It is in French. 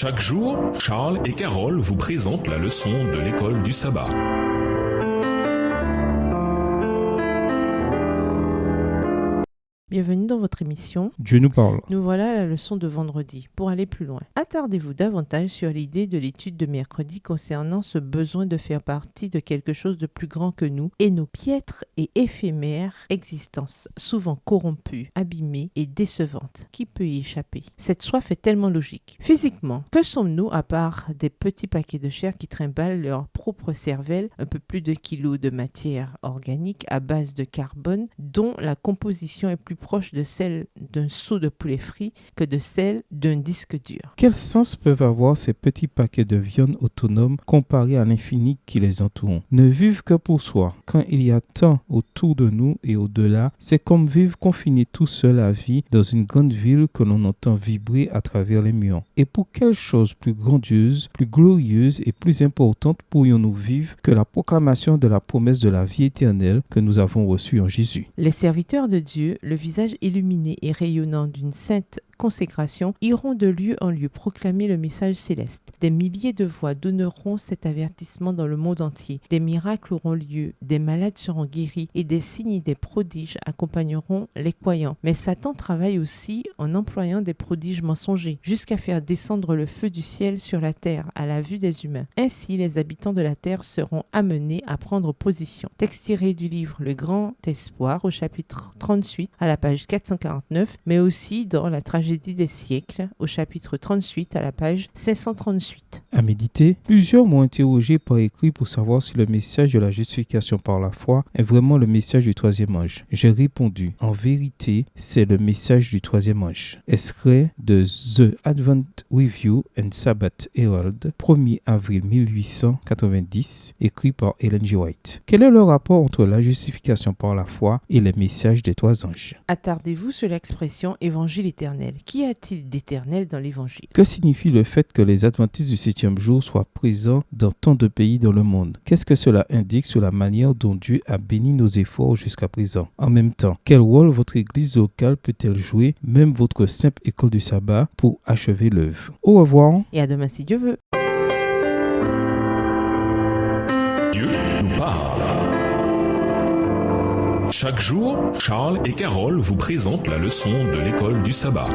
Chaque jour, Charles et Carole vous présentent la leçon de l'école du sabbat. Bienvenue dans votre émission. Dieu nous parle. Nous voilà à la leçon de vendredi. Pour aller plus loin, attardez-vous davantage sur l'idée de l'étude de mercredi concernant ce besoin de faire partie de quelque chose de plus grand que nous et nos piètres et éphémères existences, souvent corrompues, abîmées et décevantes. Qui peut y échapper? Cette soif est tellement logique. Physiquement, que sommes-nous à part des petits paquets de chair qui trimballent leur propre cervelle, un peu plus de kilos de matière organique à base de carbone, dont la composition est plus proche de celle d'un seau de poulet frit que de celle d'un disque dur. Quel sens peuvent avoir ces petits paquets de viande autonomes comparés à l'infini qui les entoure? Ne vivent que pour soi. Quand il y a tant autour de nous et au-delà, c'est comme vivre confiné tout seul à vie dans une grande ville que l'on entend vibrer à travers les murs. Et pour quelle chose plus grandiose, plus glorieuse et plus importante pourrions-nous vivre que la proclamation de la promesse de la vie éternelle que nous avons reçue en Jésus? Les serviteurs de Dieu, le visage illuminé et rayonnant d'une sainte consécration, iront de lieu en lieu proclamer le message céleste. Des milliers de voix donneront cet avertissement dans le monde entier. Des miracles auront lieu, des malades seront guéris et des signes et des prodiges accompagneront les croyants. Mais Satan travaille aussi en employant des prodiges mensongers, jusqu'à faire descendre le feu du ciel sur la terre à la vue des humains. Ainsi, les habitants de la terre seront amenés à prendre position. Texte tiré du livre Le Grand Espoir au chapitre 38 à la page 449, mais aussi dans la tragédie des siècles au chapitre 38 à la page 538. À méditer, plusieurs m'ont interrogé par écrit pour savoir si le message de la justification par la foi est vraiment le message du troisième ange. J'ai répondu, en vérité, c'est le message du troisième ange. Extrait de The Advent Review and Sabbath Herald, 1er avril 1890, écrit par Ellen G. White. Quel est le rapport entre la justification par la foi et les messages des trois anges? Attardez-vous sur l'expression évangile éternel. Qu'y a-t-il d'éternel dans l'évangile? Que signifie le fait que les adventistes du 7e jour soient présents dans tant de pays dans le monde? Qu'est-ce que cela indique sur la manière dont Dieu a béni nos efforts jusqu'à présent? En même temps, quel rôle votre église locale peut-elle jouer, même votre simple école du sabbat, pour achever l'œuvre? Au revoir. Et à demain si Dieu veut. Dieu nous parle. Chaque jour, Charles et Carole vous présentent la leçon de l'école du sabbat.